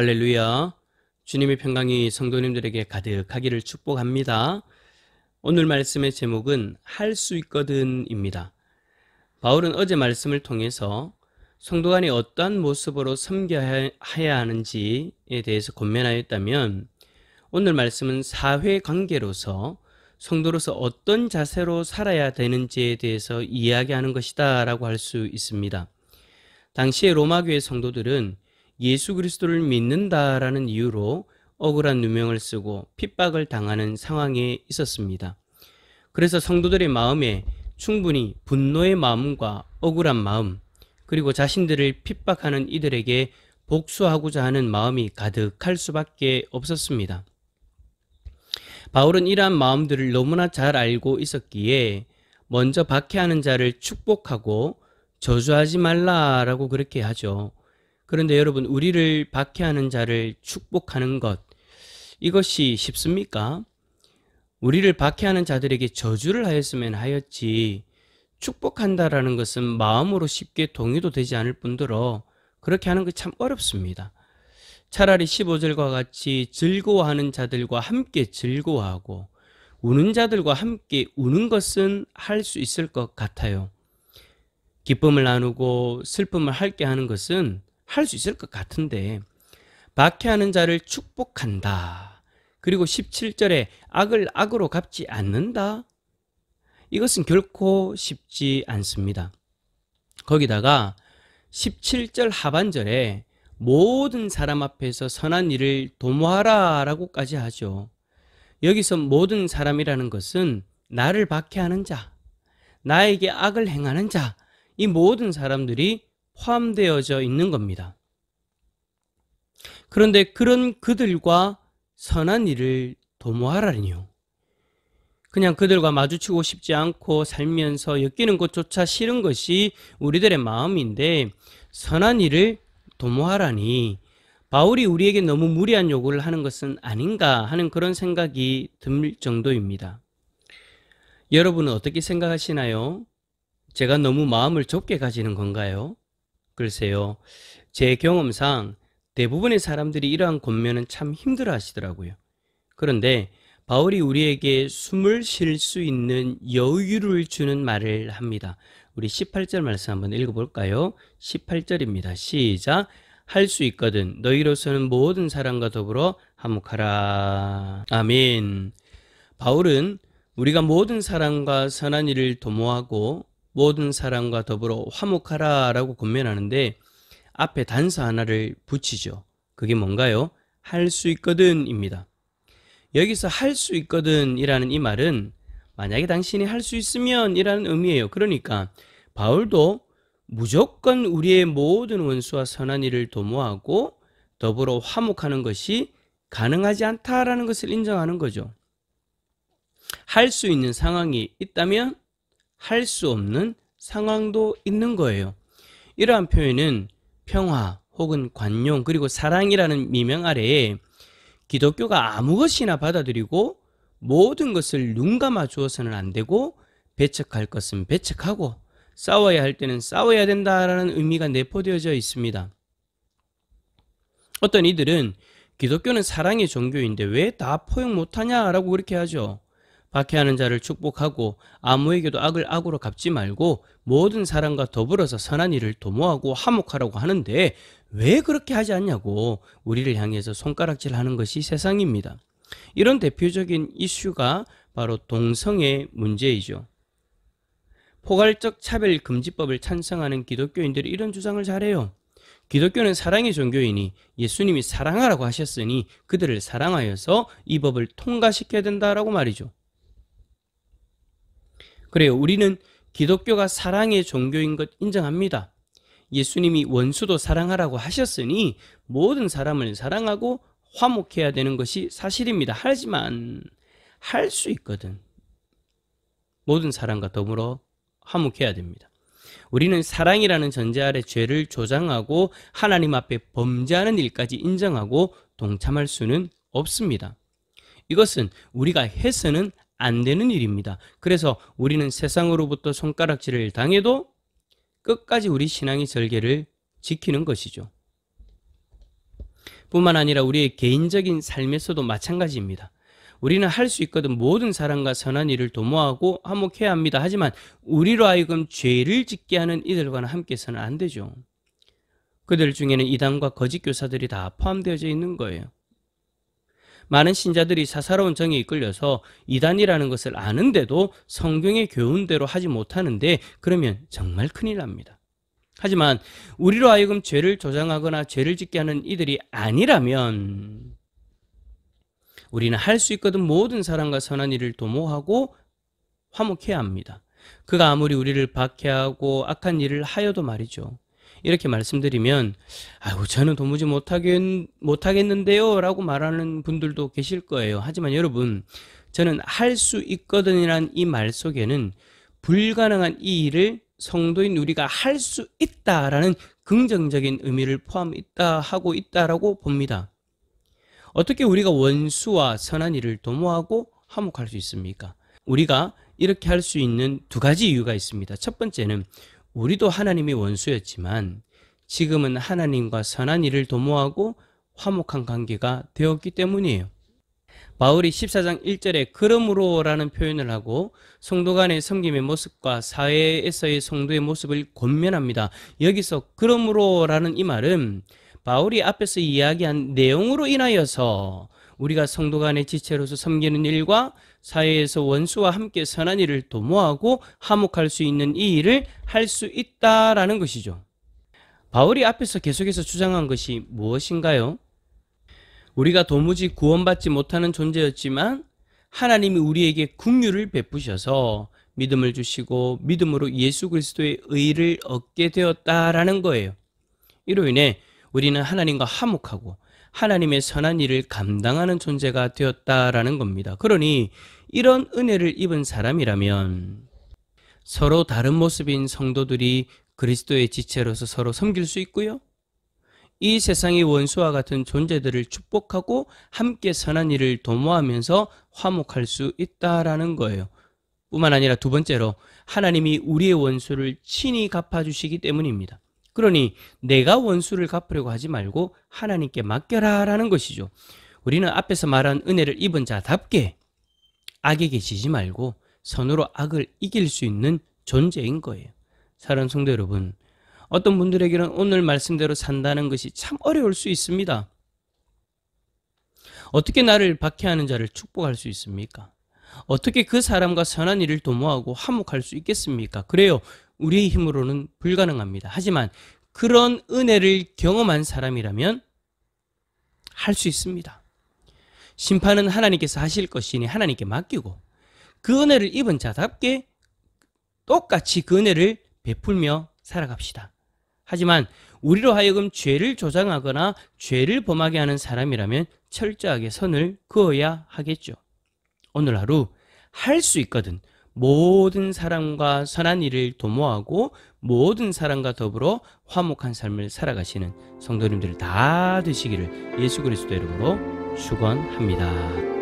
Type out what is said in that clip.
할렐루야. 주님의 평강이 성도님들에게 가득하기를 축복합니다. 오늘 말씀의 제목은 할 수 있거든입니다. 바울은 어제 말씀을 통해서 성도 간이 어떠한 모습으로 섬겨야 하는지에 대해서 권면하였다면, 오늘 말씀은 사회관계로서 성도로서 어떤 자세로 살아야 되는지에 대해서 이야기하는 것이다 라고 할 수 있습니다. 당시의 로마교회 성도들은 예수 그리스도를 믿는다라는 이유로 억울한 누명을 쓰고 핍박을 당하는 상황에 있었습니다. 그래서 성도들의 마음에 충분히 분노의 마음과 억울한 마음, 그리고 자신들을 핍박하는 이들에게 복수하고자 하는 마음이 가득할 수밖에 없었습니다. 바울은 이러한 마음들을 너무나 잘 알고 있었기에 먼저 박해하는 자를 축복하고 저주하지 말라라고 그렇게 하죠. 그런데 여러분, 우리를 박해하는 자를 축복하는 것, 이것이 쉽습니까? 우리를 박해하는 자들에게 저주를 하였으면 하였지, 축복한다라는 것은 마음으로 쉽게 동의도 되지 않을 뿐더러 그렇게 하는 거 참 어렵습니다. 차라리 15절과 같이 즐거워하는 자들과 함께 즐거워하고 우는 자들과 함께 우는 것은 할 수 있을 것 같아요. 기쁨을 나누고 슬픔을 함께 하는 것은 할 수 있을 것 같은데, 박해하는 자를 축복한다, 그리고 17절에 악을 악으로 갚지 않는다, 이것은 결코 쉽지 않습니다. 거기다가 17절 하반절에 모든 사람 앞에서 선한 일을 도모하라 라고까지 하죠. 여기서 모든 사람이라는 것은 나를 박해하는 자, 나에게 악을 행하는 자, 이 모든 사람들이 포함되어져 있는 겁니다. 그런데 그런 그들과 선한 일을 도모하라니요. 그냥 그들과 마주치고 싶지 않고 살면서 엮이는 것조차 싫은 것이 우리들의 마음인데, 선한 일을 도모하라니 바울이 우리에게 너무 무리한 요구를 하는 것은 아닌가 하는 그런 생각이 들 정도입니다. 여러분은 어떻게 생각하시나요? 제가 너무 마음을 좁게 가지는 건가요? 글쎄요, 제 경험상 대부분의 사람들이 이러한 권면은 참 힘들어 하시더라고요. 그런데 바울이 우리에게 숨을 쉴 수 있는 여유를 주는 말을 합니다. 우리 18절 말씀 한번 읽어볼까요? 18절입니다. 시작. 할 수 있거든 너희로서는 모든 사람과 더불어 화목하라. 아멘. 바울은 우리가 모든 사람과 선한 일을 도모하고 모든 사람과 더불어 화목하라 라고 권면하는데, 앞에 단서 하나를 붙이죠. 그게 뭔가요? 할 수 있거든 입니다. 여기서 할 수 있거든 이라는 이 말은 만약에 당신이 할 수 있으면 이라는 의미예요. 그러니까 바울도 무조건 우리의 모든 원수와 선한 일을 도모하고 더불어 화목하는 것이 가능하지 않다라는 것을 인정하는 거죠. 할 수 있는 상황이 있다면 할 수 없는 상황도 있는 거예요. 이러한 표현은 평화 혹은 관용 그리고 사랑이라는 미명 아래에 기독교가 아무 것이나 받아들이고 모든 것을 눈 감아 주어서는 안 되고, 배척할 것은 배척하고 싸워야 할 때는 싸워야 된다라는 의미가 내포되어져 있습니다. 어떤 이들은 기독교는 사랑의 종교인데 왜 다 포용 못하냐라고 그렇게 하죠. 박해하는 자를 축복하고 아무에게도 악을 악으로 갚지 말고 모든 사람과 더불어서 선한 일을 도모하고 화목하라고 하는데 왜 그렇게 하지 않냐고 우리를 향해서 손가락질하는 것이 세상입니다. 이런 대표적인 이슈가 바로 동성애 문제이죠. 포괄적 차별금지법을 찬성하는 기독교인들이 이런 주장을 잘해요. 기독교는 사랑의 종교이니 예수님이 사랑하라고 하셨으니 그들을 사랑하여서 이 법을 통과시켜야 된다라고 말이죠. 그래요, 우리는 기독교가 사랑의 종교인 것 인정합니다. 예수님이 원수도 사랑하라고 하셨으니 모든 사람을 사랑하고 화목해야 되는 것이 사실입니다. 하지만 할 수 있거든. 모든 사람과 더불어 화목해야 됩니다. 우리는 사랑이라는 전제 아래 죄를 조장하고 하나님 앞에 범죄하는 일까지 인정하고 동참할 수는 없습니다. 이것은 우리가 해서는 안 되는 일입니다. 그래서 우리는 세상으로부터 손가락질을 당해도 끝까지 우리 신앙의 절개를 지키는 것이죠. 뿐만 아니라 우리의 개인적인 삶에서도 마찬가지입니다. 우리는 할 수 있거든 모든 사람과 선한 일을 도모하고 화목해야 합니다. 하지만 우리로 하여금 죄를 짓게 하는 이들과는 함께서는 안 되죠. 그들 중에는 이단과 거짓 교사들이 다 포함되어져 있는 거예요. 많은 신자들이 사사로운 정에 이끌려서 이단이라는 것을 아는데도 성경의 교훈대로 하지 못하는데 그러면 정말 큰일 납니다. 하지만 우리로 하여금 죄를 조장하거나 죄를 짓게 하는 이들이 아니라면 우리는 할 수 있거든 모든 사람과 선한 일을 도모하고 화목해야 합니다. 그가 아무리 우리를 박해하고 악한 일을 하여도 말이죠. 이렇게 말씀드리면 아이고 저는 도무지 못하겠는데요 라고 말하는 분들도 계실 거예요. 하지만 여러분, 저는 할 수 있거든이란 이 말 속에는 불가능한 이 일을 성도인 우리가 할 수 있다라는 긍정적인 의미를 포함하고 있다라고 봅니다. 어떻게 우리가 원수와 선한 일을 도모하고 화목할 수 있습니까? 우리가 이렇게 할 수 있는 두 가지 이유가 있습니다. 첫 번째는 우리도 하나님의 원수였지만 지금은 하나님과 선한 일을 도모하고 화목한 관계가 되었기 때문이에요. 바울이 14장 1절에 그러므로라는 표현을 하고 성도 간의 섬김의 모습과 사회에서의 성도의 모습을 권면합니다. 여기서 그러므로라는 이 말은 바울이 앞에서 이야기한 내용으로 인하여서 우리가 성도 간의 지체로서 섬기는 일과 사회에서 원수와 함께 선한 일을 도모하고 화목할 수 있는 이 일을 할 수 있다라는 것이죠. 바울이 앞에서 계속해서 주장한 것이 무엇인가요? 우리가 도무지 구원받지 못하는 존재였지만 하나님이 우리에게 긍휼을 베푸셔서 믿음을 주시고 믿음으로 예수 그리스도의 의를 얻게 되었다라는 거예요. 이로 인해 우리는 하나님과 화목하고 하나님의 선한 일을 감당하는 존재가 되었다라는 겁니다. 그러니 이런 은혜를 입은 사람이라면 서로 다른 모습인 성도들이 그리스도의 지체로서 서로 섬길 수 있고요. 이 세상의 원수와 같은 존재들을 축복하고 함께 선한 일을 도모하면서 화목할 수 있다라는 거예요. 뿐만 아니라 두 번째로 하나님이 우리의 원수를 친히 갚아주시기 때문입니다. 그러니 내가 원수를 갚으려고 하지 말고 하나님께 맡겨라 라는 것이죠. 우리는 앞에서 말한 은혜를 입은 자답게 악에게 지지 말고 선으로 악을 이길 수 있는 존재인 거예요. 사랑하는 성도 여러분, 어떤 분들에게는 오늘 말씀대로 산다는 것이 참 어려울 수 있습니다. 어떻게 나를 박해하는 자를 축복할 수 있습니까? 어떻게 그 사람과 선한 일을 도모하고 화목할 수 있겠습니까? 그래요. 우리의 힘으로는 불가능합니다. 하지만 그런 은혜를 경험한 사람이라면 할 수 있습니다. 심판은 하나님께서 하실 것이니 하나님께 맡기고 그 은혜를 입은 자답게 똑같이 그 은혜를 베풀며 살아갑시다. 하지만 우리로 하여금 죄를 조장하거나 죄를 범하게 하는 사람이라면 철저하게 선을 그어야 하겠죠. 오늘 하루 할 수 있거든 모든 사람과 선한 일을 도모하고 모든 사람과 더불어 화목한 삶을 살아가시는 성도님들 다 되시기를 예수 그리스도 이름으로 축원합니다.